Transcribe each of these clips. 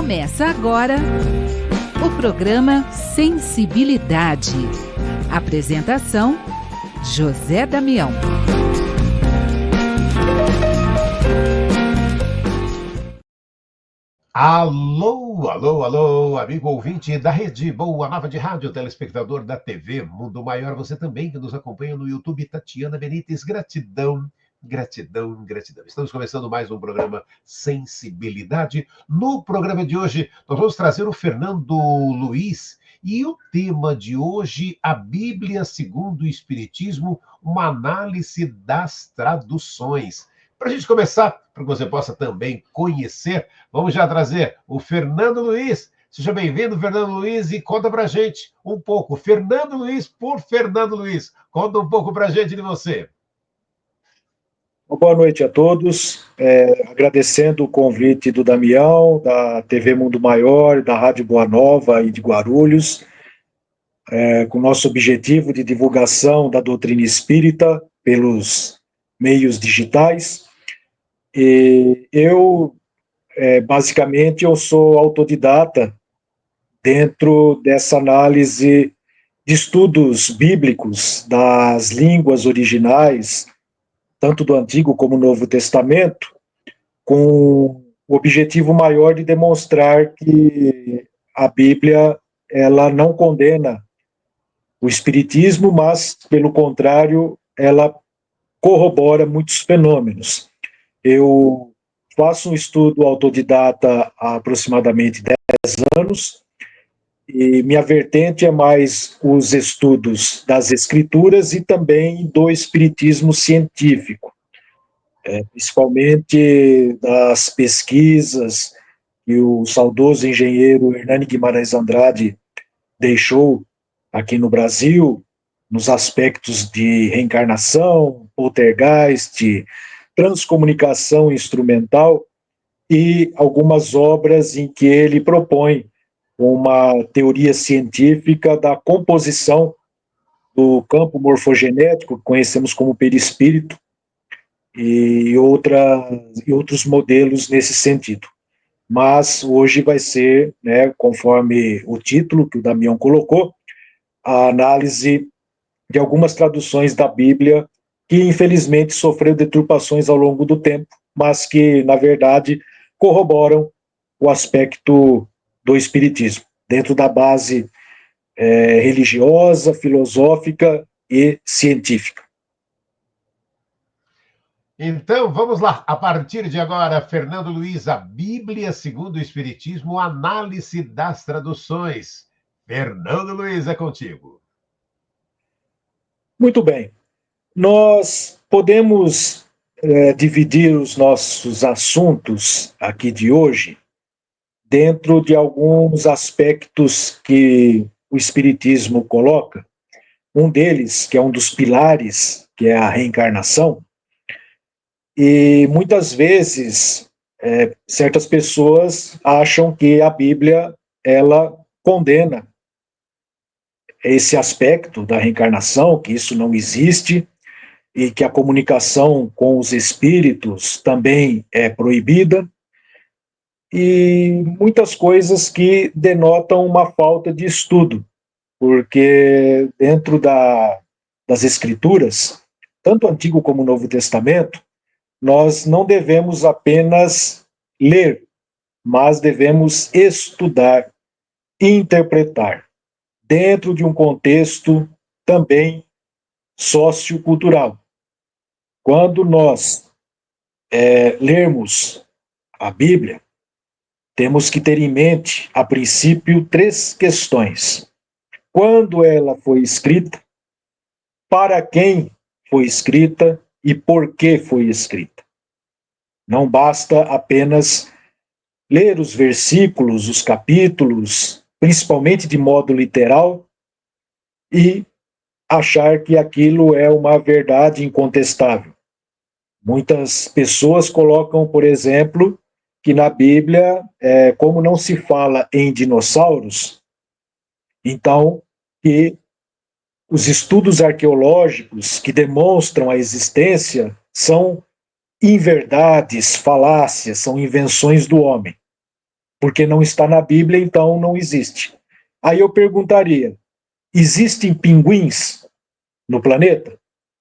Começa agora o programa Sensibilidade. Apresentação: José Damião. Alô, alô, alô, amigo ouvinte da Rede Boa Nova de Rádio, telespectador da TV Mundo Maior, você também que nos acompanha no YouTube, Tatiana Benites, gratidão, gratidão, gratidão. Estamos começando mais um programa Sensibilidade. No programa de hoje, nós vamos trazer o Fernando Luiz e o tema de hoje, a Bíblia segundo o Espiritismo, uma análise das traduções. Para a gente começar, para que você possa também conhecer, vamos já trazer o Fernando Luiz. Seja bem-vindo, Fernando Luiz, e conta para a gente um pouco. Fernando Luiz por Fernando Luiz. Conta um pouco para a gente de você. Boa noite a todos. Agradecendo o convite do Damião, da TV Mundo Maior, da Rádio Boa Nova e de Guarulhos, com o nosso objetivo de divulgação da doutrina espírita pelos meios digitais. E basicamente, eu sou autodidata dentro dessa análise de estudos bíblicos das línguas originais, tanto do Antigo como do Novo Testamento, com o objetivo maior de demonstrar que a Bíblia ela não condena o espiritismo, mas, pelo contrário, ela corrobora muitos fenômenos. Eu faço um estudo autodidata há aproximadamente 10 anos, e minha vertente é mais os estudos das escrituras e também do espiritismo científico, principalmente das pesquisas que o saudoso engenheiro Hernani Guimarães Andrade deixou aqui no Brasil, nos aspectos de reencarnação, poltergeist, transcomunicação instrumental, e algumas obras em que ele propõe uma teoria científica da composição do campo morfogenético, que conhecemos como perispírito, e outros modelos nesse sentido. Mas hoje vai ser, conforme o título que o Damião colocou, a análise de algumas traduções da Bíblia que, infelizmente, sofreu deturpações ao longo do tempo, mas que, na verdade, corroboram o aspecto do espiritismo, dentro da base religiosa, filosófica e científica. Então, vamos lá. A partir de agora, Fernando Luiz, a Bíblia segundo o Espiritismo, análise das traduções. Fernando Luiz, é contigo. Muito bem. Nós podemos dividir os nossos assuntos aqui de hoje dentro de alguns aspectos que o Espiritismo coloca. Um deles, que é um dos pilares, que é a reencarnação. E muitas vezes certas pessoas acham que a Bíblia ela condena esse aspecto da reencarnação, que isso não existe, e que a comunicação com os espíritos também é proibida, e muitas coisas que denotam uma falta de estudo, porque dentro das Escrituras, tanto o Antigo como o Novo Testamento, nós não devemos apenas ler, mas devemos estudar e interpretar, dentro de um contexto também sociocultural. Quando nós lermos a Bíblia, temos que ter em mente, a princípio, 3 questões. Quando ela foi escrita, para quem foi escrita e por que foi escrita. Não basta apenas ler os versículos, os capítulos, principalmente de modo literal, e achar que aquilo é uma verdade incontestável. Muitas pessoas colocam, por exemplo, que na Bíblia, como não se fala em dinossauros, então que os estudos arqueológicos que demonstram a existência são inverdades, falácias, são invenções do homem. porque não está na Bíblia, então não existe. Aí eu perguntaria: existem pinguins no planeta?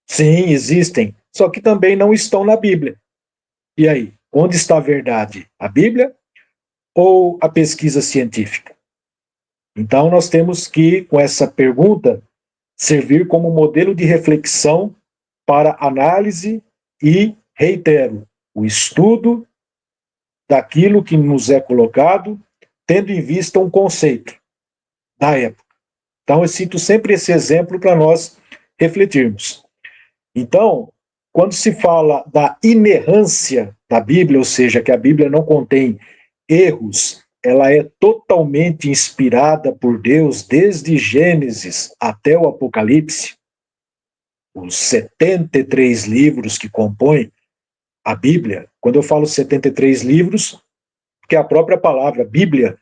Sim, existem, só que também não estão na Bíblia. E aí, onde está a verdade? A Bíblia ou a pesquisa científica? Então nós temos que, com essa pergunta, servir como modelo de reflexão para análise e, reitero, o estudo daquilo que nos é colocado, tendo em vista um conceito da época. Então, eu cito sempre esse exemplo para nós refletirmos. Então, quando se fala da inerrância da Bíblia, ou seja, que a Bíblia não contém erros, ela é totalmente inspirada por Deus desde Gênesis até o Apocalipse, os 73 livros que compõem a Bíblia. Quando eu falo 73 livros, porque a própria palavra Bíblia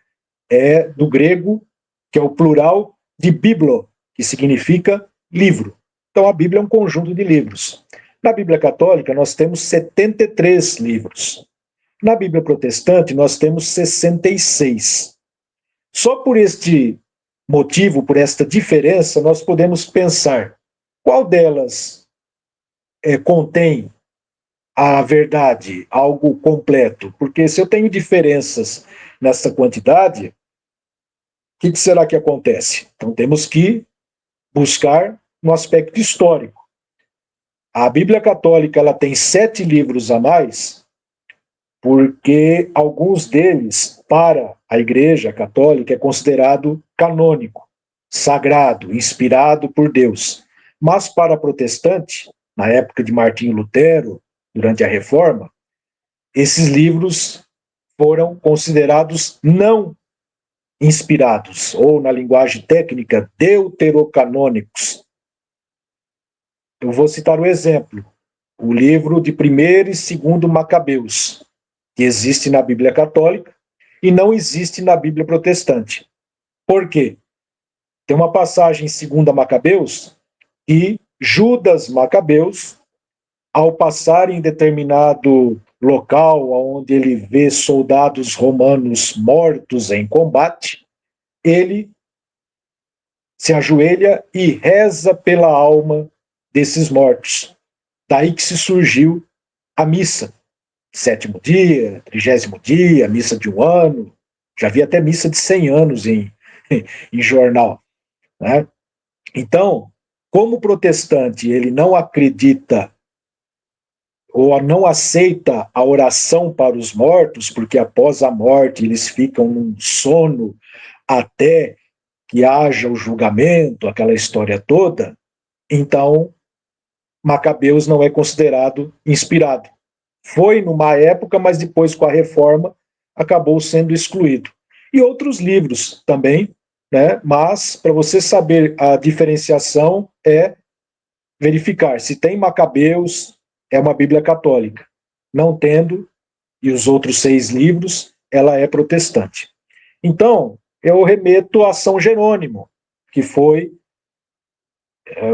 é do grego, que é o plural de biblo, que significa livro. Então a Bíblia é um conjunto de livros. Na Bíblia Católica nós temos 73 livros. Na Bíblia Protestante nós temos 66. Só por este motivo, por esta diferença, nós podemos pensar qual delas contém a verdade, algo completo. Porque se eu tenho diferenças nessa quantidade, o que será que acontece? Então temos que buscar no aspecto histórico. A Bíblia Católica ela tem 7 livros a mais, porque alguns deles, para a Igreja Católica, é considerado canônico, sagrado, inspirado por Deus. Mas para protestante, na época de Martinho Lutero, durante a Reforma, esses livros foram considerados não inspirados, ou na linguagem técnica, deuterocanônicos. Eu vou citar o exemplo, o livro de 1º e 2º Macabeus, que existe na Bíblia Católica e não existe na Bíblia Protestante. Por quê? Tem uma passagem em 2ª Macabeus que Judas Macabeus, ao passar em determinado local onde ele vê soldados romanos mortos em combate, ele se ajoelha e reza pela alma desses mortos. Daí que se surgiu a missa. 7º dia, 30º dia, missa de 1 ano. Já vi até missa de 100 anos em jornal. Né? Então, como o protestante ele não acredita ou não aceita a oração para os mortos, porque após a morte eles ficam num sono até que haja o julgamento, aquela história toda, então Macabeus não é considerado inspirado. Foi numa época, mas depois com a reforma acabou sendo excluído. E outros livros também, né? Mas para você saber a diferenciação é verificar se tem Macabeus, é uma Bíblia católica. Não tendo, e os outros 6 livros, ela é protestante. Então, eu remeto a São Jerônimo, que foi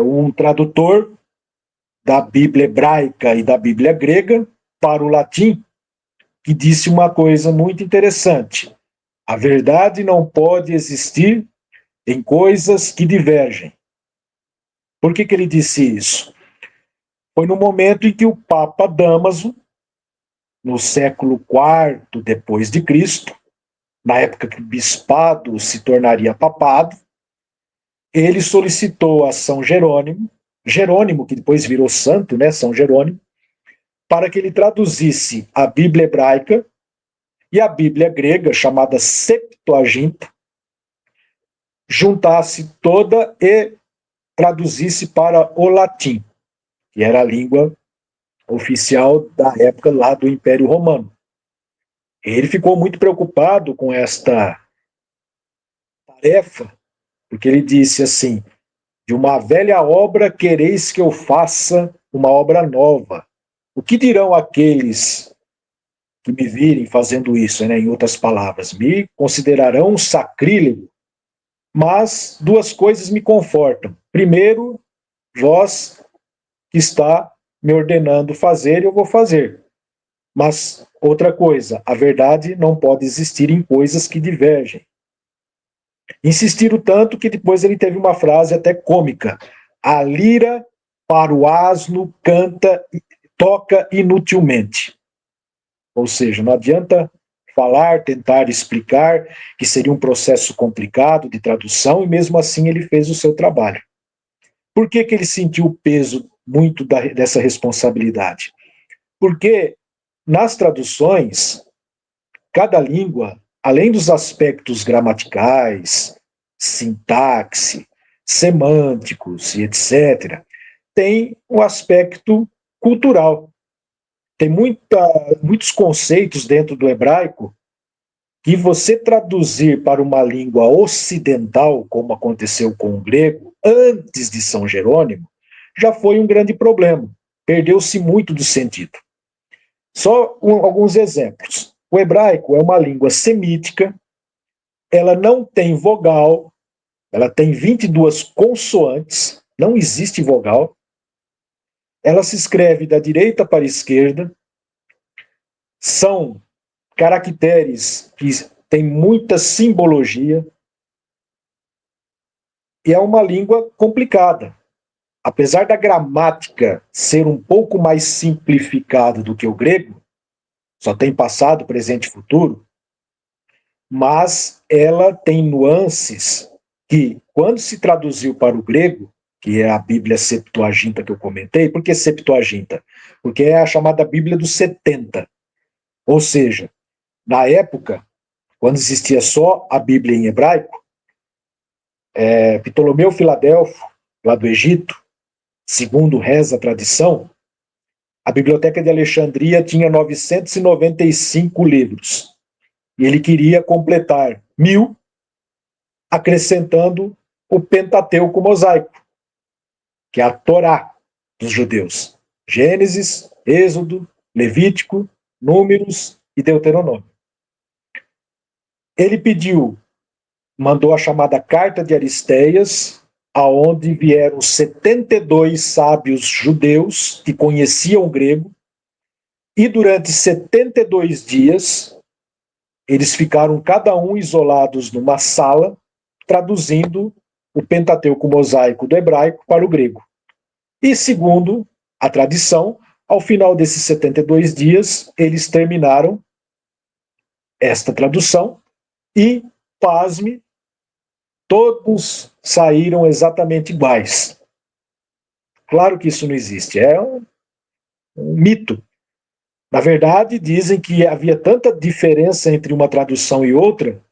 um tradutor da Bíblia hebraica e da Bíblia grega para o latim, que disse uma coisa muito interessante: a verdade não pode existir em coisas que divergem. Por que ele disse isso? Foi no momento em que o Papa Damaso, no século IV depois de Cristo, na época que o bispado se tornaria papado, ele solicitou a São Jerônimo, Jerônimo, que depois virou santo, né, São Jerônimo, para que ele traduzisse a Bíblia hebraica e a Bíblia grega, chamada Septuaginta, juntasse toda e traduzisse para o latim, que era a língua oficial da época lá do Império Romano. Ele ficou muito preocupado com esta tarefa, porque ele disse assim: de uma velha obra quereis que eu faça uma obra nova. O que dirão aqueles que me virem fazendo isso, né? Em outras palavras, me considerarão um sacrílego. Mas 2 coisas me confortam. Primeiro, vós que está me ordenando fazer, eu vou fazer. Mas outra coisa, a verdade não pode existir em coisas que divergem. Insistiram tanto que depois ele teve uma frase até cômica: a lira para o asno canta, toca inutilmente. Ou seja, não adianta falar, tentar explicar, que seria um processo complicado de tradução, e mesmo assim ele fez o seu trabalho. Por que ele sentiu o peso muito dessa responsabilidade? Porque nas traduções, cada língua, além dos aspectos gramaticais, sintaxe, semânticos e etc., tem o aspecto cultural. Tem muitos conceitos dentro do hebraico que você traduzir para uma língua ocidental, como aconteceu com o grego, antes de São Jerônimo, já foi um grande problema. Perdeu-se muito do sentido. Só alguns exemplos. O hebraico é uma língua semítica, ela não tem vogal, ela tem 22 consoantes, não existe vogal, ela se escreve da direita para a esquerda, são caracteres que têm muita simbologia, e é uma língua complicada. Apesar da gramática ser um pouco mais simplificada do que o grego, só tem passado, presente e futuro, mas ela tem nuances que, quando se traduziu para o grego, que é a Bíblia Septuaginta que eu comentei, por que Septuaginta? Porque é a chamada Bíblia dos 70. Ou seja, na época, quando existia só a Bíblia em hebraico, Ptolomeu Filadelfo, lá do Egito, segundo reza a tradição, a Biblioteca de Alexandria tinha 995 livros. E ele queria completar 1000, acrescentando o Pentateuco mosaico, que é a Torá dos judeus. Gênesis, Êxodo, Levítico, Números e Deuteronômio. Ele mandou a chamada Carta de Aristeias, aonde vieram 72 sábios judeus que conheciam o grego, e durante 72 dias eles ficaram cada um isolados numa sala, traduzindo o Pentateuco mosaico do hebraico para o grego. E segundo a tradição, ao final desses 72 dias, eles terminaram esta tradução e, pasme, todos saíram exatamente iguais. Claro que isso não existe, é um mito. Na verdade, dizem que havia tanta diferença entre uma tradução e outra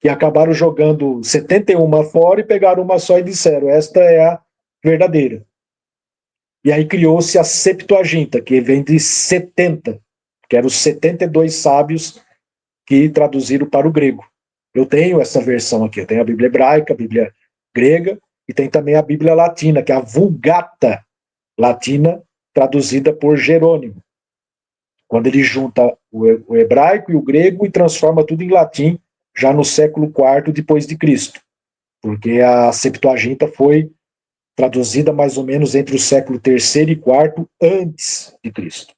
que acabaram jogando 71 fora e pegaram uma só e disseram: esta é a verdadeira. E aí criou-se a Septuaginta, que vem de 70, que eram os 72 sábios que traduziram para o grego. Eu tenho essa versão aqui, eu tenho a Bíblia hebraica, a Bíblia grega, e tem também a Bíblia latina, que é a Vulgata latina, traduzida por Jerônimo, quando ele junta o hebraico e o grego e transforma tudo em latim, já no século IV depois de Cristo, porque a Septuaginta foi traduzida mais ou menos entre o século III e IV antes de Cristo.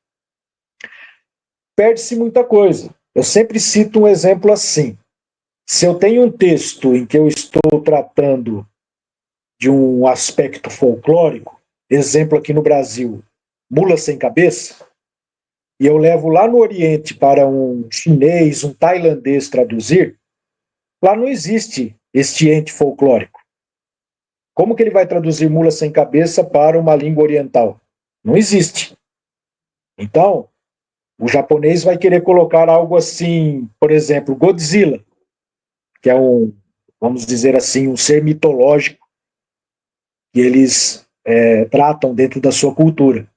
Perde-se muita coisa. Eu sempre cito um exemplo assim. Se eu tenho um texto em que eu estou tratando de um aspecto folclórico, exemplo aqui no Brasil, mula sem cabeça, e eu levo lá no Oriente para um chinês, um tailandês traduzir, lá não existe este ente folclórico. Como que ele vai traduzir mula sem cabeça para uma língua oriental? Não existe. Então, o japonês vai querer colocar algo assim, por exemplo, Godzilla, que é vamos dizer assim, um ser mitológico que eles tratam dentro da sua cultura.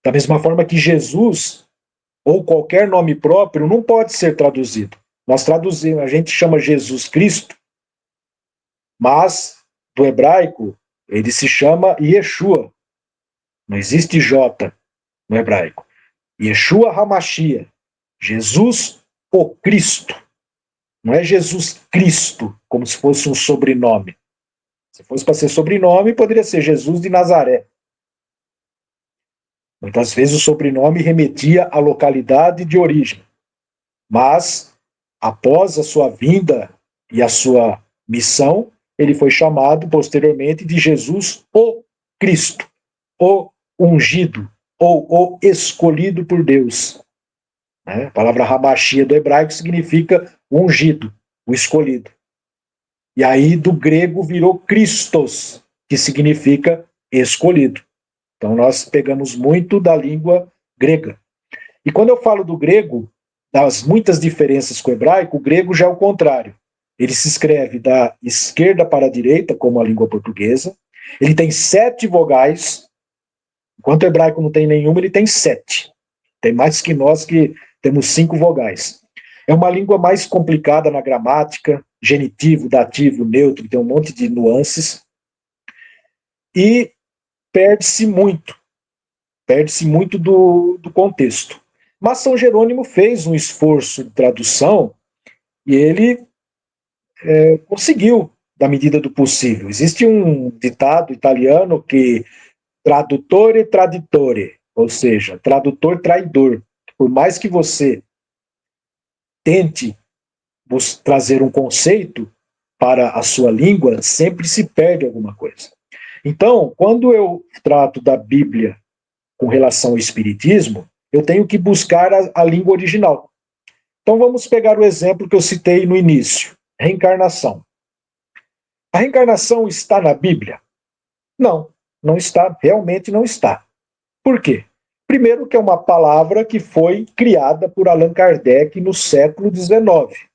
Da mesma forma que Jesus, ou qualquer nome próprio, não pode ser traduzido. Nós traduzimos, a gente chama Jesus Cristo, mas do hebraico ele se chama Yeshua. Não existe J no hebraico. Yeshua HaMashiach, Jesus o Cristo. Não é Jesus Cristo, como se fosse um sobrenome. Se fosse para ser sobrenome, poderia ser Jesus de Nazaré. Muitas vezes o sobrenome remetia à localidade de origem, mas após a sua vinda e a sua missão, ele foi chamado posteriormente de Jesus o Cristo, o ungido, ou o escolhido por Deus. A palavra Hamashia do hebraico significa ungido, o escolhido. E aí do grego virou Christos, que significa escolhido. Então nós pegamos muito da língua grega. E quando eu falo do grego, das muitas diferenças com o hebraico, o grego já é o contrário. Ele se escreve da esquerda para a direita, como a língua portuguesa. Ele tem 7 vogais. Enquanto o hebraico não tem nenhuma, ele tem 7. Tem mais que nós, que temos 5 vogais. É uma língua mais complicada na gramática, genitivo, dativo, neutro, tem um monte de nuances. E perde-se muito do contexto. Mas São Jerônimo fez um esforço de tradução e ele conseguiu, da medida do possível. Existe um ditado italiano que traduttore traditore, ou seja, tradutor traidor. Por mais que você tente trazer um conceito para a sua língua, sempre se perde alguma coisa. Então, quando eu trato da Bíblia com relação ao Espiritismo, eu tenho que buscar a língua original. Então vamos pegar o exemplo que eu citei no início, reencarnação. A reencarnação está na Bíblia? Não, não está, realmente não está. Por quê? Primeiro que é uma palavra que foi criada por Allan Kardec no século XIX,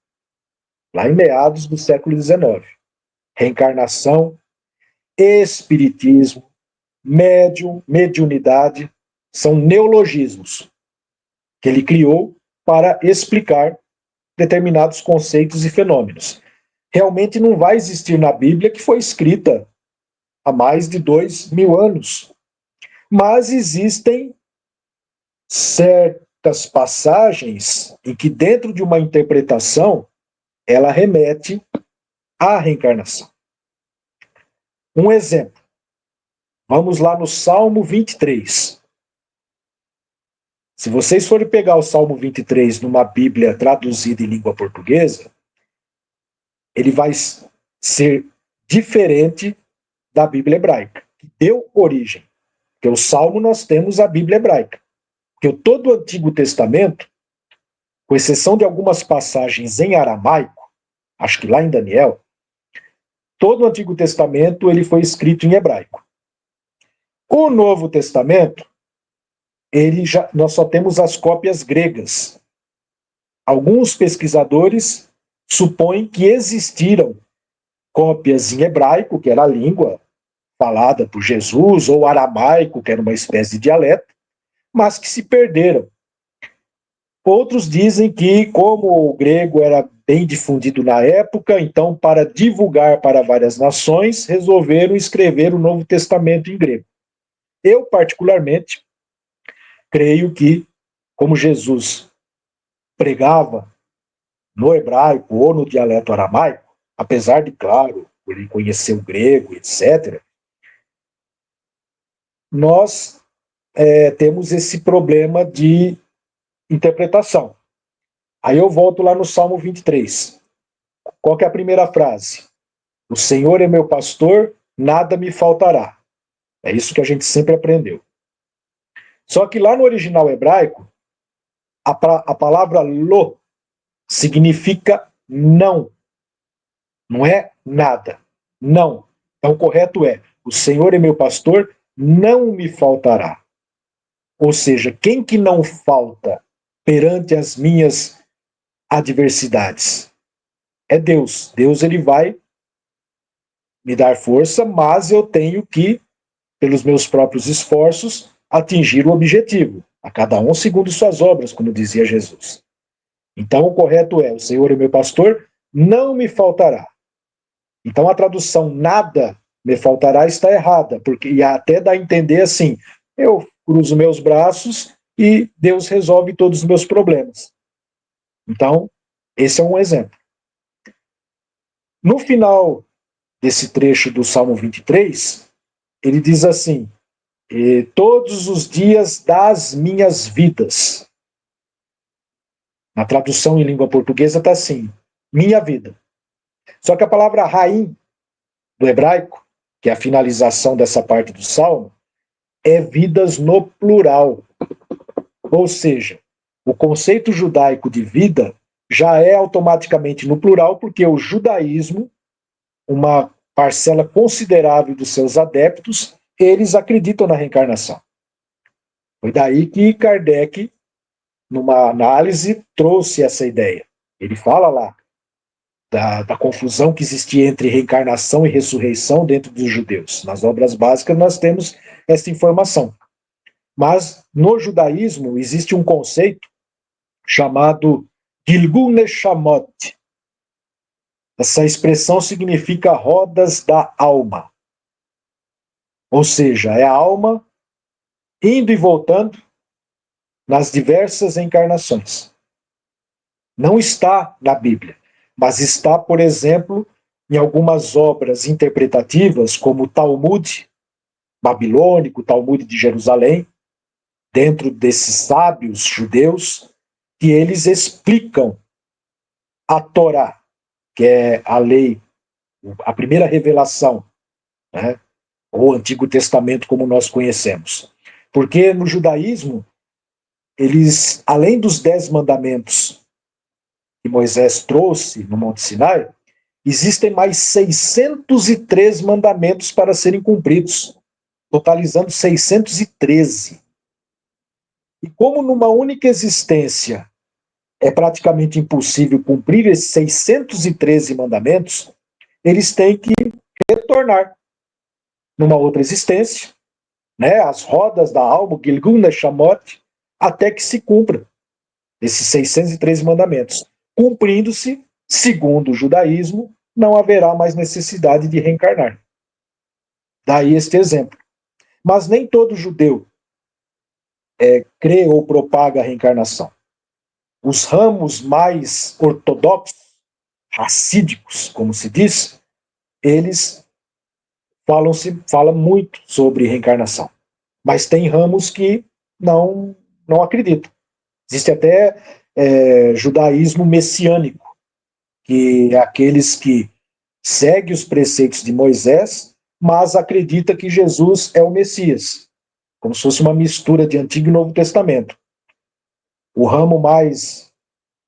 lá em meados do século XIX. Reencarnação, espiritismo, médium, mediunidade, são neologismos que ele criou para explicar determinados conceitos e fenômenos. Realmente não vai existir na Bíblia, que foi escrita há mais de 2000 anos. Mas existem certas passagens em que, dentro de uma interpretação, ela remete à reencarnação. Um exemplo. Vamos lá no Salmo 23. Se vocês forem pegar o Salmo 23 numa Bíblia traduzida em língua portuguesa, ele vai ser diferente da Bíblia hebraica, que deu origem. Porque o Salmo nós temos a Bíblia hebraica. Porque todo o Antigo Testamento, com exceção de algumas passagens em aramaico, acho que lá em Daniel, todo o Antigo Testamento ele foi escrito em hebraico. O Novo Testamento, nós só temos as cópias gregas. Alguns pesquisadores supõem que existiram cópias em hebraico, que era a língua falada por Jesus, ou aramaico, que era uma espécie de dialeto, mas que se perderam. Outros dizem que, como o grego era bem difundido na época, então, para divulgar para várias nações, resolveram escrever o Novo Testamento em grego. Eu, particularmente, creio que, como Jesus pregava no hebraico ou no dialeto aramaico, apesar de, claro, ele conhecer o grego, etc., nós temos esse problema de interpretação. Aí eu volto lá no Salmo 23. Qual que é a primeira frase? O Senhor é meu pastor, nada me faltará. É isso que a gente sempre aprendeu. Só que lá no original hebraico, a palavra lo significa não. Não é nada. Não. Então o correto é, o Senhor é meu pastor, não me faltará. Ou seja, quem que não falta perante as minhas adversidades? É Deus. Deus ele vai me dar força, mas eu tenho que, pelos meus próprios esforços, atingir o objetivo. A cada um segundo suas obras, como dizia Jesus. Então o correto é, o Senhor é meu pastor, não me faltará. Então a tradução nada me faltará está errada, porque e até dá a entender assim, eu cruzo meus braços e Deus resolve todos os meus problemas. Então, esse é um exemplo. No final desse trecho do Salmo 23, ele diz assim, todos os dias das minhas vidas. Na tradução em língua portuguesa está assim, minha vida. Só que a palavra Raim, do hebraico, que é a finalização dessa parte do Salmo, é vidas no plural. Ou seja, o conceito judaico de vida já é automaticamente no plural, porque o judaísmo, uma parcela considerável dos seus adeptos, eles acreditam na reencarnação. Foi daí que Kardec, numa análise, trouxe essa ideia. Ele fala lá da confusão que existia entre reencarnação e ressurreição dentro dos judeus. Nas obras básicas nós temos essa informação. Mas no judaísmo existe um conceito chamado Gilgul Neshamot. Essa expressão significa rodas da alma. Ou seja, é a alma indo e voltando nas diversas encarnações. Não está na Bíblia, mas está, por exemplo, em algumas obras interpretativas, como o Talmud babilônico, o Talmud de Jerusalém, dentro desses sábios judeus, que eles explicam a Torá, que é a lei, a primeira revelação, né? Ou Antigo Testamento, como nós conhecemos. Porque no judaísmo, eles, além dos 10 mandamentos que Moisés trouxe no Monte Sinai, existem mais 603 mandamentos para serem cumpridos, totalizando 613. E como numa única existência é praticamente impossível cumprir esses 613 mandamentos, eles têm que retornar numa outra existência, né, as rodas da alma, Gilgul Neshamot, até que se cumpra esses 613 mandamentos. Cumprindo-se, segundo o judaísmo, não haverá mais necessidade de reencarnar. Daí este exemplo. Mas nem todo judeu crê ou propaga a reencarnação. Os ramos mais ortodoxos, racídicos, como se diz, eles falam muito sobre reencarnação. Mas tem ramos que não acreditam. Existe até judaísmo messiânico, que é aqueles que seguem os preceitos de Moisés, mas acredita que Jesus é o Messias, como se fosse uma mistura de Antigo e Novo Testamento. O ramo mais,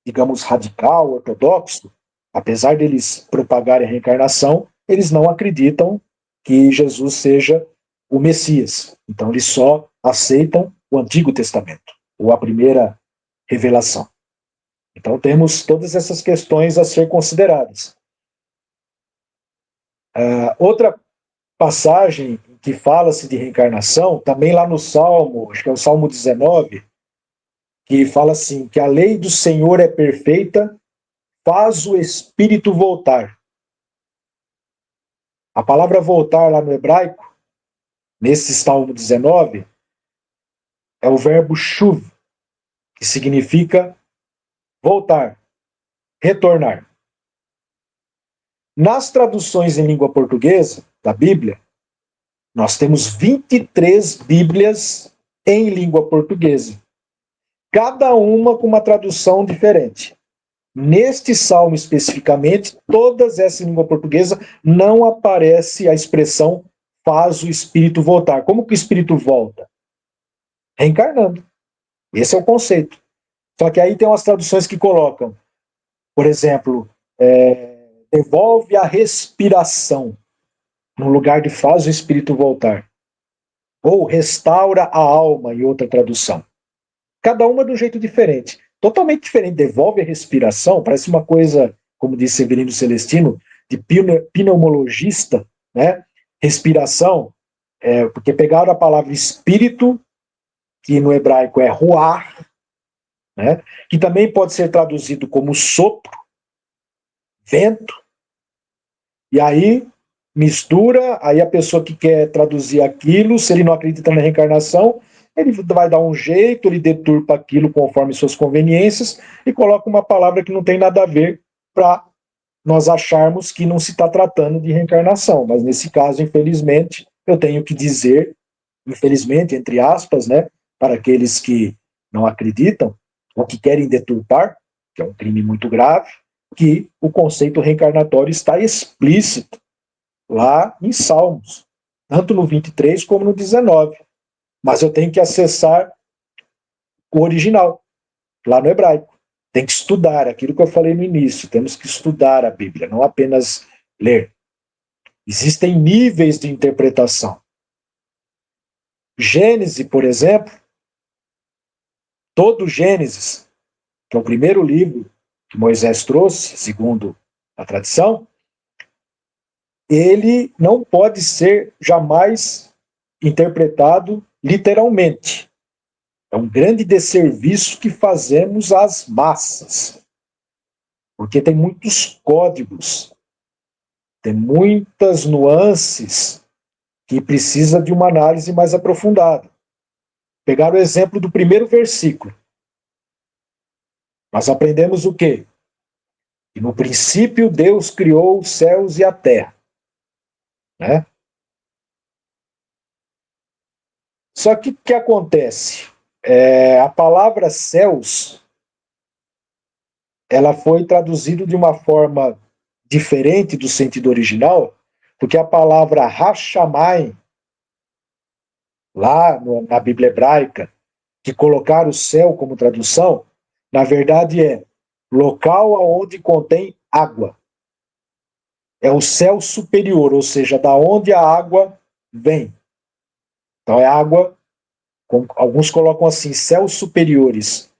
digamos, radical, ortodoxo, apesar deles propagarem a reencarnação, eles não acreditam que Jesus seja o Messias. Então eles só aceitam o Antigo Testamento, ou a primeira revelação. Então temos todas essas questões a ser consideradas. Outra passagem que fala-se de reencarnação, também lá no Salmo, acho que é o Salmo 19, que fala assim, que a lei do Senhor é perfeita, faz o espírito voltar. A palavra voltar lá no hebraico, nesse Salmo 19, é o verbo shuv, que significa voltar, retornar. Nas traduções em língua portuguesa da Bíblia, nós temos 23 Bíblias em língua portuguesa, cada uma com uma tradução diferente. Neste salmo especificamente, todas essas em língua portuguesa, não aparece a expressão faz o espírito voltar. Como que o espírito volta? Reencarnando. Esse é o conceito. Só que aí tem umas traduções que colocam, por exemplo, devolve a respiração, no lugar de faz o espírito voltar. Ou restaura a alma, em outra tradução. Cada uma de um jeito diferente. Totalmente diferente. Devolve a respiração, parece uma coisa, como disse Severino Celestino, de pneumologista, né? Respiração, porque pegaram a palavra espírito, que no hebraico é ruach, né? Que também pode ser traduzido como sopro, vento, e aí mistura, aí a pessoa que quer traduzir aquilo, se ele não acredita na reencarnação, ele vai dar um jeito, ele deturpa aquilo conforme suas conveniências e coloca uma palavra que não tem nada a ver para nós acharmos que não se está tratando de reencarnação. Mas nesse caso, infelizmente, eu tenho que dizer, infelizmente, entre aspas, né, para aqueles que não acreditam ou que querem deturpar, que é um crime muito grave, que o conceito reencarnatório está explícito lá em Salmos, tanto no 23 como no 19. Mas eu tenho que acessar o original, lá no hebraico. Tem que estudar, aquilo que eu falei no início, temos que estudar a Bíblia, não apenas ler. Existem níveis de interpretação. Gênesis, por exemplo, todo Gênesis, que é o primeiro livro que Moisés trouxe, segundo a tradição, ele não pode ser jamais interpretado literalmente. É um grande desserviço que fazemos às massas, porque tem muitos códigos, tem muitas nuances que precisa de uma análise mais aprofundada. Pegar o exemplo do primeiro versículo. Nós aprendemos o quê? Que no princípio Deus criou os céus e a terra. Né? Só que o que acontece? A palavra céus, ela foi traduzida de uma forma diferente do sentido original, porque a palavra Hashamai, lá na Bíblia hebraica, que colocaram o céu como tradução, na verdade é local onde contém água. É o céu superior, ou seja, da onde a água vem. Então é água, alguns colocam assim, céus superiores.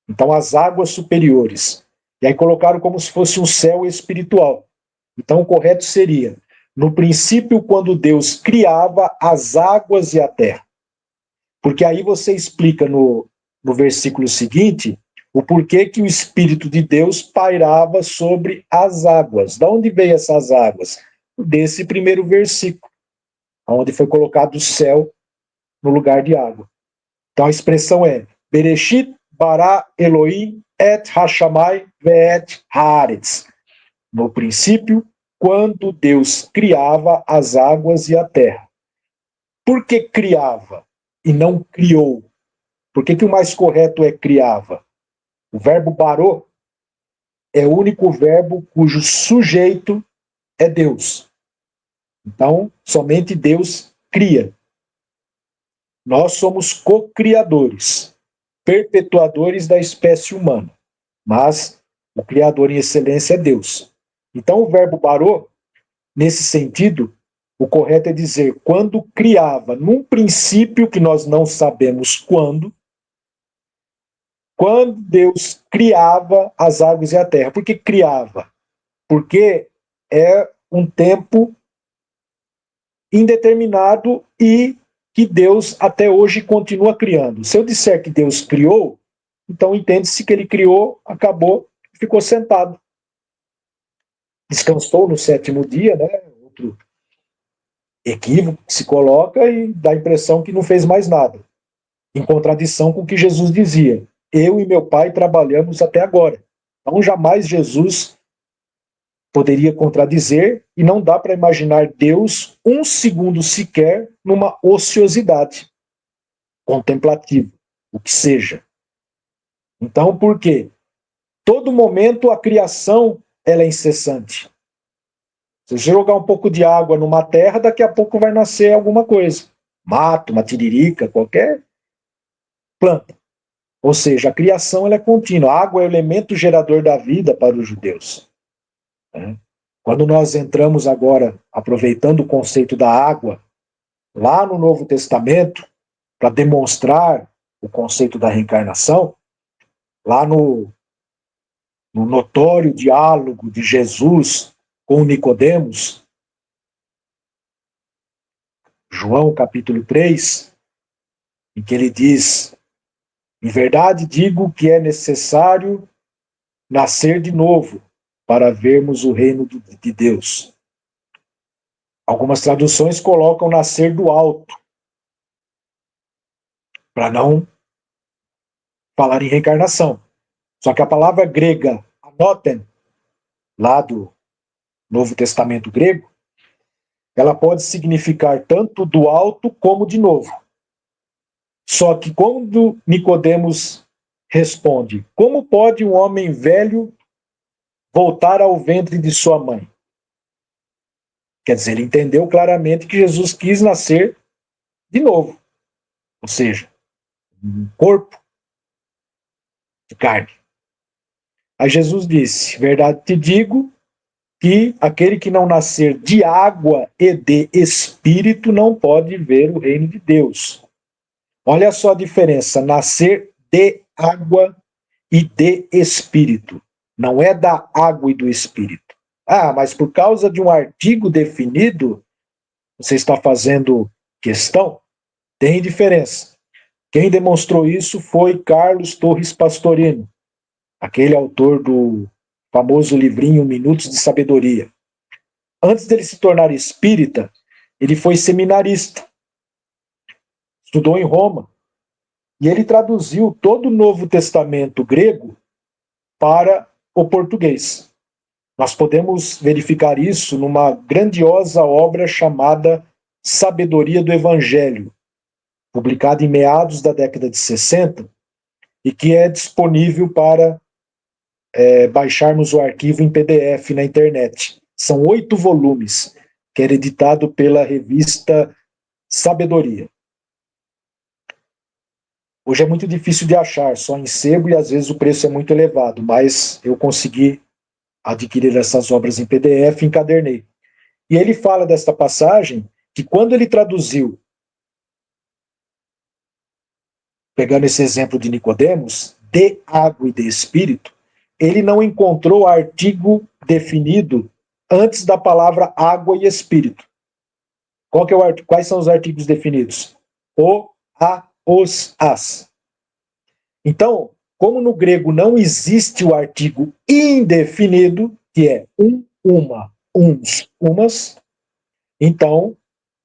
Então as águas superiores. E aí colocaram como se fosse um céu espiritual. Então o correto seria, no princípio, quando Deus criava as águas e a terra. Porque aí você explica no versículo seguinte o porquê que o Espírito de Deus pairava sobre as águas. Da onde veio essas águas? Desse primeiro versículo, onde foi colocado o céu no lugar de água. Então a expressão é Bereshit bara Elohim et hashamai ve'et haaretz. No princípio, quando Deus criava as águas e a terra. Por que criava e não criou? Por que o mais correto é criava? O verbo barô é o único verbo cujo sujeito é Deus. Então, somente Deus cria. Nós somos co-criadores, perpetuadores da espécie humana, mas o criador em excelência é Deus. Então, o verbo barô, nesse sentido, o correto é dizer quando criava, num princípio que nós não sabemos quando Deus criava as águas e a terra. Por que criava? Porque é um tempo indeterminado e que Deus até hoje continua criando. Se eu disser que Deus criou, então entende-se que ele criou, acabou, ficou sentado. Descansou no sétimo dia, né? Outro equívoco que se coloca e dá a impressão que não fez mais nada. Em contradição com o que Jesus dizia. Eu e meu pai trabalhamos até agora. Então jamais Jesus poderia contradizer e não dá para imaginar Deus um segundo sequer numa ociosidade contemplativa, o que seja. Então, por quê? Todo momento a criação ela é incessante. Se você jogar um pouco de água numa terra, daqui a pouco vai nascer alguma coisa. Mato, uma tiririca, qualquer planta. Ou seja, a criação ela é contínua. A água é o elemento gerador da vida para os judeus. Quando nós entramos agora, aproveitando o conceito da água, lá no Novo Testamento, para demonstrar o conceito da reencarnação, lá no notório diálogo de Jesus com Nicodemos, João capítulo 3, em que ele diz: em verdade digo que é necessário nascer de novo para vermos o reino de Deus. Algumas traduções colocam nascer do alto, para não falar em reencarnação. Só que a palavra grega anoten, lá do Novo Testamento grego, ela pode significar tanto do alto como de novo. Só que quando Nicodemos responde: como pode um homem velho voltar ao ventre de sua mãe? Quer dizer, ele entendeu claramente que Jesus quis nascer de novo, ou seja, um corpo de carne. Aí Jesus disse: verdade te digo que aquele que não nascer de água e de espírito não pode ver o reino de Deus. Olha só a diferença, nascer de água e de espírito. Não é da água e do espírito. Ah, mas por causa de um artigo definido, você está fazendo questão? Tem diferença. Quem demonstrou isso foi Carlos Torres Pastorino, aquele autor do famoso livrinho Minutos de Sabedoria. Antes dele se tornar espírita, ele foi seminarista, estudou em Roma, e ele traduziu todo o Novo Testamento grego para o português. Nós podemos verificar isso numa grandiosa obra chamada Sabedoria do Evangelho, publicada em meados da década de 60, e que é disponível para baixarmos o arquivo em PDF na internet. São 8 volumes, que era editado pela revista Sabedoria. Hoje é muito difícil de achar, só em sebo, e às vezes o preço é muito elevado, mas eu consegui adquirir essas obras em PDF e encadernei. E ele fala desta passagem que quando ele traduziu, pegando esse exemplo de Nicodemos, de água e de espírito, ele não encontrou artigo definido antes da palavra água e espírito. Quais são os artigos definidos? O, a, os, as. Então, como no grego não existe o artigo indefinido, que é um, uma, uns, umas, então,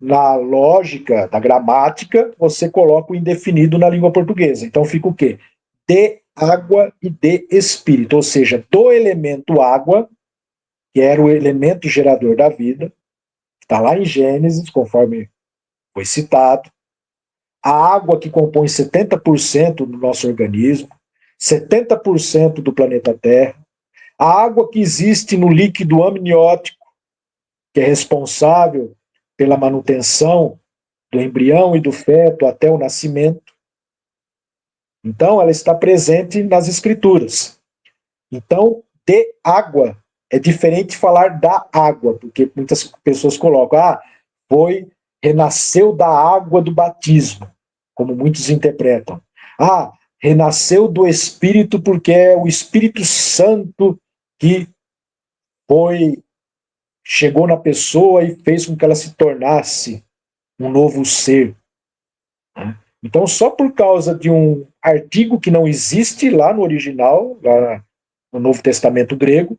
na lógica da gramática, você coloca o indefinido na língua portuguesa. Então fica o quê? De água e de espírito, ou seja, do elemento água, que era o elemento gerador da vida, está lá em Gênesis, conforme foi citado, a água que compõe 70% do nosso organismo, 70% do planeta Terra, a água que existe no líquido amniótico, que é responsável pela manutenção do embrião e do feto até o nascimento. Então, ela está presente nas escrituras. Então, de água é diferente de falar da água, porque muitas pessoas colocam, renasceu da água do batismo, como muitos interpretam. Renasceu do Espírito porque é o Espírito Santo que chegou na pessoa e fez com que ela se tornasse um novo ser. Então, só por causa de um artigo que não existe lá no original, lá no Novo Testamento grego,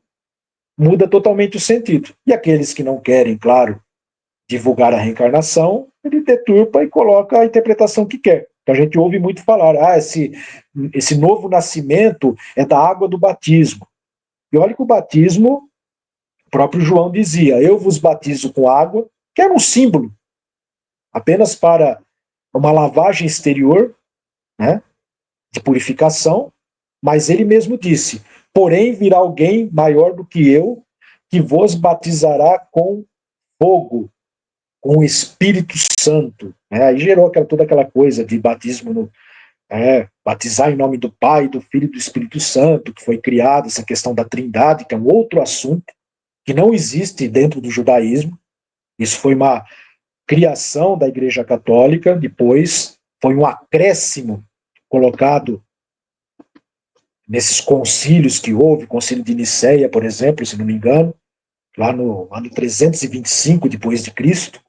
muda totalmente o sentido. E aqueles que não querem, claro, divulgar a reencarnação, ele deturpa e coloca a interpretação que quer. Então a gente ouve muito falar, esse novo nascimento é da água do batismo. E olha que o batismo, o próprio João dizia, eu vos batizo com água, que era um símbolo, apenas para uma lavagem exterior, né, de purificação, mas ele mesmo disse, porém virá alguém maior do que eu, que vos batizará com fogo, com o Espírito Santo. Aí gerou toda aquela coisa de batismo, batizar em nome do Pai, do Filho e do Espírito Santo, que foi criada essa questão da Trindade, que é um outro assunto, que não existe dentro do judaísmo. Isso foi uma criação da Igreja Católica, depois foi um acréscimo colocado nesses concílios que houve, o concílio de Nicéia, por exemplo, se não me engano, lá no ano 325 depois de Cristo,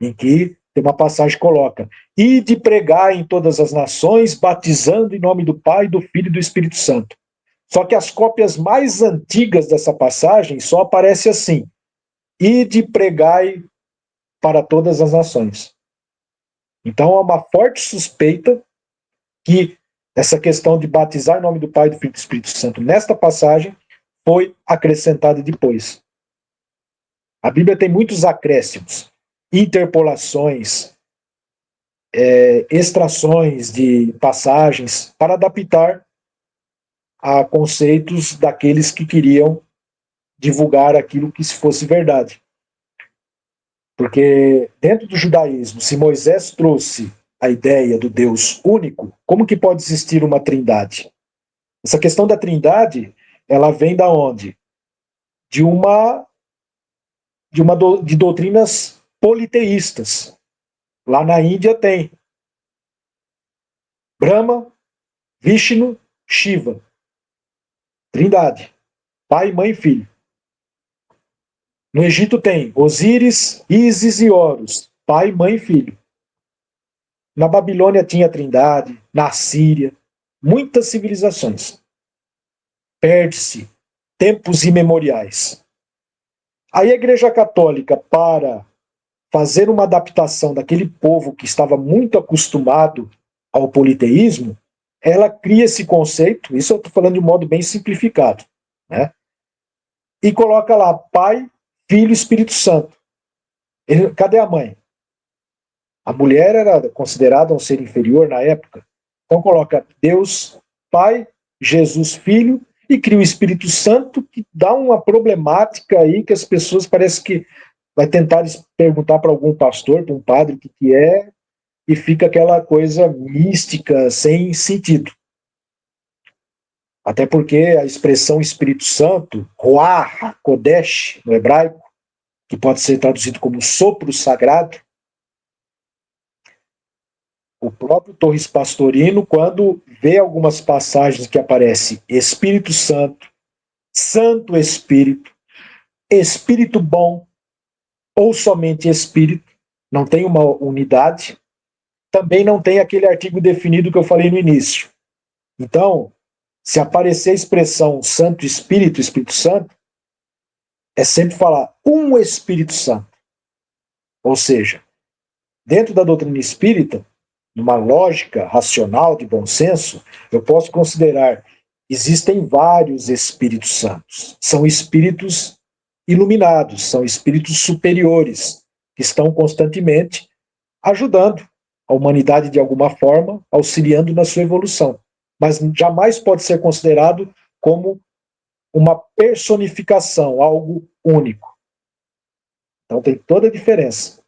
em que tem uma passagem que coloca, e de pregar em todas as nações, batizando em nome do Pai, do Filho e do Espírito Santo. Só que as cópias mais antigas dessa passagem só aparece assim, e de pregai para todas as nações. Então há uma forte suspeita que essa questão de batizar em nome do Pai, do Filho e do Espírito Santo nesta passagem foi acrescentada depois. A Bíblia tem muitos acréscimos. interpolações, extrações de passagens para adaptar a conceitos daqueles que queriam divulgar aquilo que se fosse verdade. Porque dentro do judaísmo, se Moisés trouxe a ideia do Deus único, como que pode existir uma trindade? Essa questão da trindade, ela vem da onde? De doutrinas politeístas. Lá na Índia tem Brahma, Vishnu, Shiva. Trindade. Pai, mãe e filho. No Egito tem Osíris, Ísis e Horus. Pai, mãe e filho. Na Babilônia tinha Trindade. Na Síria. Muitas civilizações. Perde-se tempos imemoriais. Aí a Igreja Católica, para fazer uma adaptação daquele povo que estava muito acostumado ao politeísmo, ela cria esse conceito, isso eu estou falando de um modo bem simplificado, né? E coloca lá Pai, Filho e Espírito Santo. Cadê a mãe? A mulher era considerada um ser inferior na época. Então coloca Deus Pai, Jesus Filho, e cria o Espírito Santo, que dá uma problemática aí que as pessoas parece que vai tentar perguntar para algum pastor, para um padre, o que é, e fica aquela coisa mística, sem sentido. Até porque a expressão Espírito Santo, Ruach Kodesh, no hebraico, que pode ser traduzido como sopro sagrado, o próprio Torres Pastorino, quando vê algumas passagens que aparece Espírito Santo, Santo Espírito, Espírito bom, ou somente Espírito, não tem uma unidade, também não tem aquele artigo definido que eu falei no início. Então, se aparecer a expressão Santo Espírito, Espírito Santo, é sempre falar um Espírito Santo. Ou seja, dentro da doutrina espírita, numa lógica racional de bom senso, eu posso considerar existem vários Espíritos Santos. São espíritos iluminados, são espíritos superiores, que estão constantemente ajudando a humanidade de alguma forma, auxiliando na sua evolução. Mas jamais pode ser considerado como uma personificação, algo único. Então tem toda a diferença.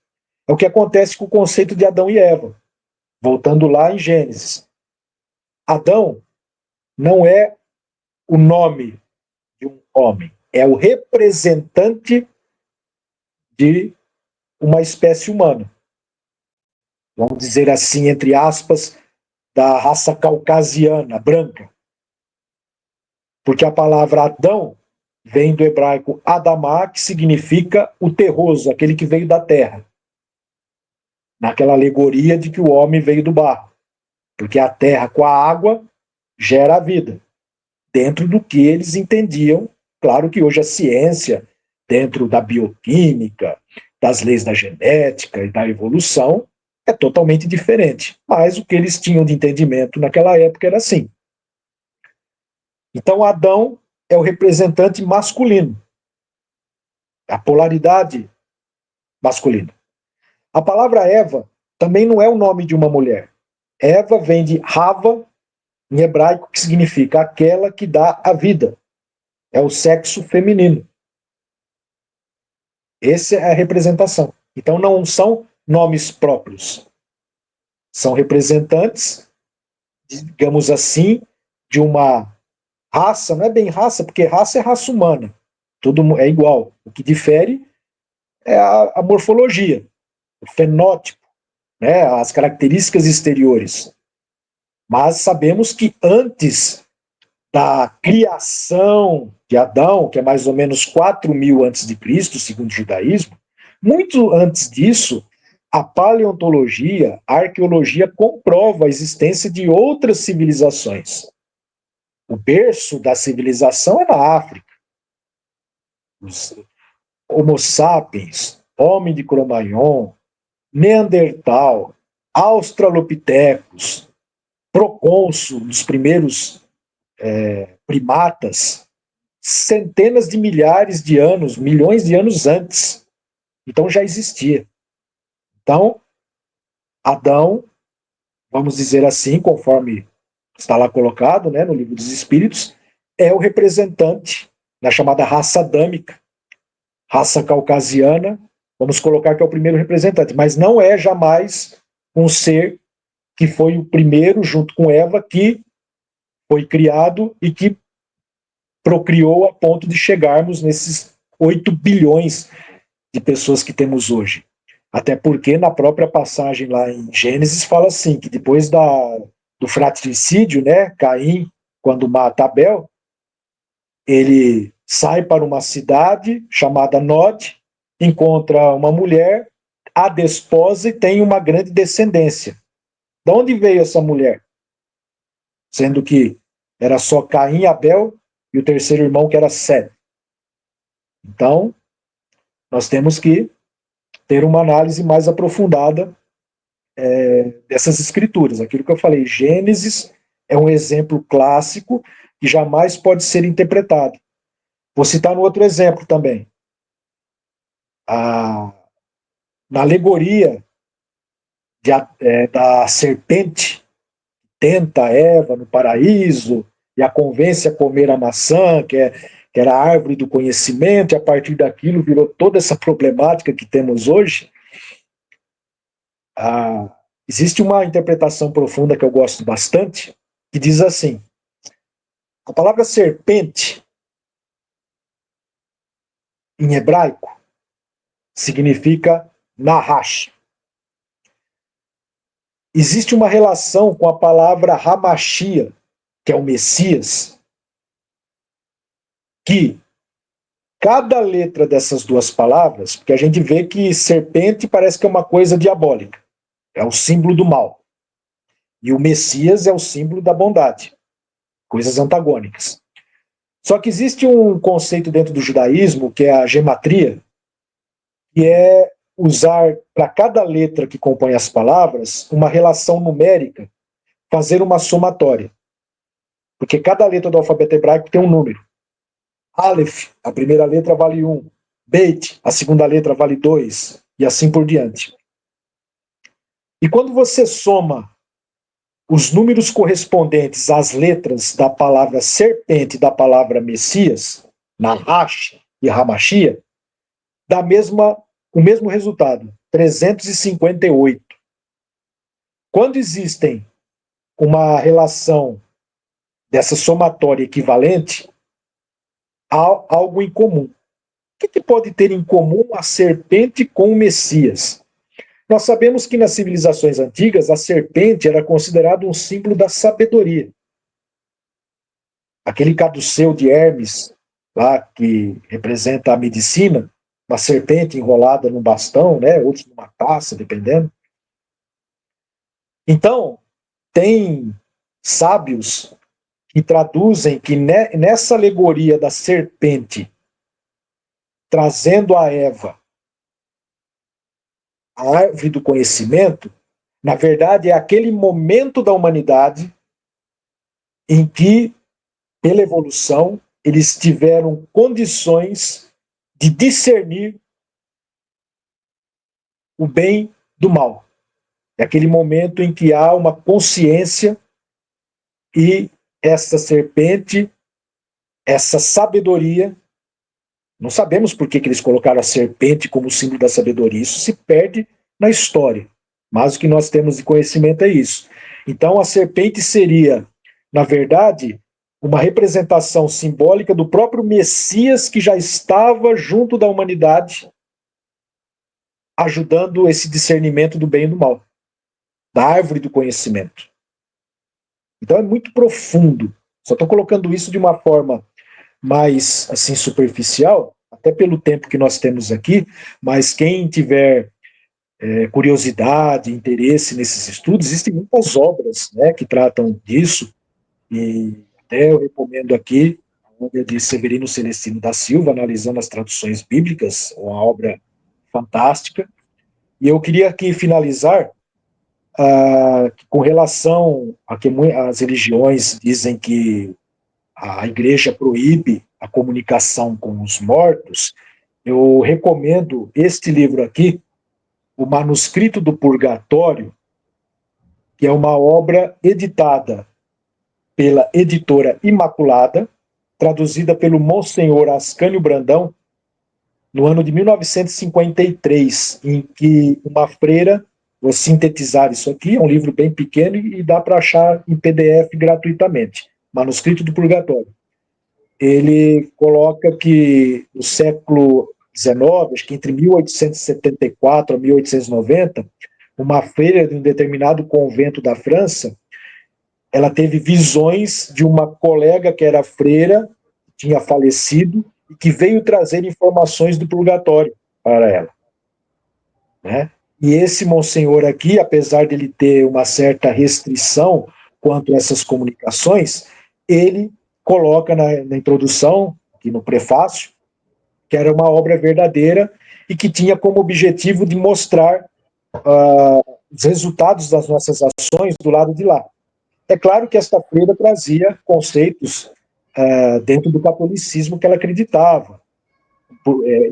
É o que acontece com o conceito de Adão e Eva. Voltando lá em Gênesis. Adão não é o nome de um homem, é o representante de uma espécie humana. Vamos dizer assim, entre aspas, da raça caucasiana, branca. Porque a palavra Adão vem do hebraico Adamá, que significa o terroso, aquele que veio da terra. Naquela alegoria de que o homem veio do barro. Porque a terra com a água gera a vida. Dentro do que eles entendiam, claro que hoje a ciência, dentro da bioquímica, das leis da genética e da evolução, é totalmente diferente. Mas o que eles tinham de entendimento naquela época era assim. Então Adão é o representante masculino. A polaridade masculina. A palavra Eva também não é o nome de uma mulher. Eva vem de Hava, em hebraico, que significa aquela que dá a vida. É o sexo feminino. Essa é a representação. Então não são nomes próprios. São representantes, digamos assim, de uma raça, não é bem raça, porque raça é raça humana. Tudo é igual. O que difere é a morfologia, o fenótipo, né, as características exteriores. Mas sabemos que antes da criação de Adão, que é mais ou menos 4.000 a.C., segundo o judaísmo, muito antes disso, a paleontologia, a arqueologia comprova a existência de outras civilizações. O berço da civilização é na África. Os Homo sapiens, homem de Cro-Magnon, Neandertal, Australopithecus, procônsul dos primeiros primatas, centenas de milhares de anos, milhões de anos antes. Então já existia. Então, Adão, vamos dizer assim, conforme está lá colocado, né, no Livro dos Espíritos, é o representante da chamada raça adâmica, raça caucasiana, vamos colocar que é o primeiro representante, mas não é jamais um ser que foi o primeiro, junto com Eva, que foi criado e que procriou a ponto de chegarmos nesses 8 bilhões de pessoas que temos hoje. Até porque na própria passagem lá em Gênesis fala assim, que depois do fratricídio, né, Caim, quando mata Abel, ele sai para uma cidade chamada Nod, encontra uma mulher, a desposa e tem uma grande descendência. De onde veio essa mulher? Sendo que era só Caim e Abel e o terceiro irmão que era Sete. Então, nós temos que ter uma análise mais aprofundada dessas escrituras. Aquilo que eu falei, Gênesis é um exemplo clássico que jamais pode ser interpretado. Vou citar um outro exemplo também. Na alegoria da serpente que tenta Eva no paraíso e a convence a comer a maçã, que era a árvore do conhecimento, e a partir daquilo virou toda essa problemática que temos hoje. Existe uma interpretação profunda que eu gosto bastante, que diz assim: a palavra serpente, em hebraico, significa Nahash. Existe uma relação com a palavra Hamashia, que é o Messias, que cada letra dessas duas palavras, porque a gente vê que serpente parece que é uma coisa diabólica, é o símbolo do mal. E o Messias é o símbolo da bondade, coisas antagônicas. Só que existe um conceito dentro do judaísmo, que é a gematria, que é usar para cada letra que compõe as palavras uma relação numérica, fazer uma somatória. Porque cada letra do alfabeto hebraico tem um número. Aleph, a primeira letra vale 1. Beit, a segunda letra vale 2. E assim por diante. E quando você soma os números correspondentes às letras da palavra serpente e da palavra Messias, Nahash e Hamashia, dá o mesmo resultado, 358. Quando existem uma relação dessa somatória equivalente, há algo em comum. O que pode ter em comum a serpente com o Messias? Nós sabemos que nas civilizações antigas a serpente era considerada um símbolo da sabedoria. Aquele caduceu de Hermes, lá que representa a medicina, uma serpente enrolada num bastão, né, outros numa taça, dependendo. Então, tem sábios que traduzem que nessa alegoria da serpente, trazendo a Eva a árvore do conhecimento, na verdade é aquele momento da humanidade em que, pela evolução, eles tiveram condições de discernir o bem do mal. É aquele momento em que há uma consciência e essa serpente, essa sabedoria, não sabemos por que eles colocaram a serpente como símbolo da sabedoria, isso se perde na história, mas o que nós temos de conhecimento é isso. Então a serpente seria, na verdade, uma representação simbólica do próprio Messias que já estava junto da humanidade, ajudando esse discernimento do bem e do mal, da árvore do conhecimento. Então é muito profundo. Só estou colocando isso de uma forma mais assim superficial, até pelo tempo que nós temos aqui, mas quem tiver curiosidade, interesse nesses estudos, existem muitas obras, né, que tratam disso, e até eu recomendo aqui a obra de Severino Celestino da Silva, analisando as traduções bíblicas, uma obra fantástica. E eu queria aqui finalizar com relação a que as religiões dizem que a igreja proíbe a comunicação com os mortos. Eu recomendo este livro aqui, o Manuscrito do Purgatório, que é uma obra editada pela editora Imaculada, traduzida pelo Monsenhor Ascânio Brandão, no ano de 1953, em que uma freira, vou sintetizar isso aqui, é um livro bem pequeno e dá para achar em PDF gratuitamente, Manuscrito do Purgatório. Ele coloca que no século XIX, acho que entre 1874 a 1890, uma freira de um determinado convento da França, ela teve visões de uma colega que era freira, tinha falecido, e que veio trazer informações do purgatório para ela. Né? E esse monsenhor aqui, apesar de ele ter uma certa restrição quanto a essas comunicações, ele coloca na introdução, aqui no prefácio, que era uma obra verdadeira e que tinha como objetivo de mostrar os resultados das nossas ações do lado de lá. É claro que esta freira trazia conceitos dentro do catolicismo que ela acreditava,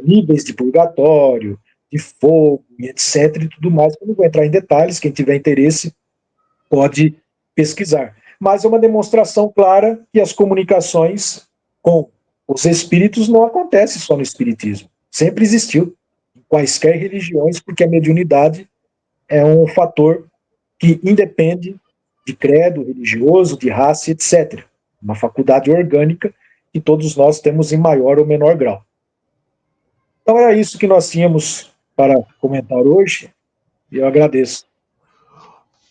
níveis de purgatório, de fogo, etc. e tudo mais. Eu não vou entrar em detalhes, quem tiver interesse pode pesquisar. Mas é uma demonstração clara que as comunicações com os espíritos não acontecem só no espiritismo. Sempre existiu, em quaisquer religiões, porque a mediunidade é um fator que independe de credo religioso, de raça, etc. Uma faculdade orgânica que todos nós temos em maior ou menor grau. Então era isso que nós tínhamos para comentar hoje, e eu agradeço.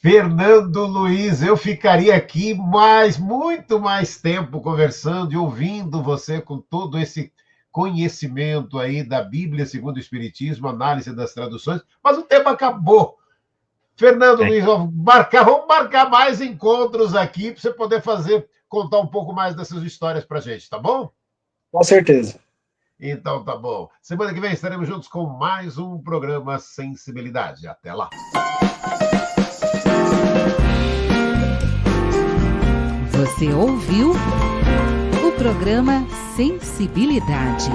Fernando Luiz, eu ficaria aqui muito mais tempo conversando e ouvindo você com todo esse conhecimento aí da Bíblia segundo o Espiritismo, análise das traduções, mas o tempo acabou. Fernando Luiz, vamos marcar mais encontros aqui para você poder contar um pouco mais dessas histórias para a gente, tá bom? Com certeza. Então tá bom. Semana que vem estaremos juntos com mais um programa Sensibilidade. Até lá. Você ouviu o programa Sensibilidade.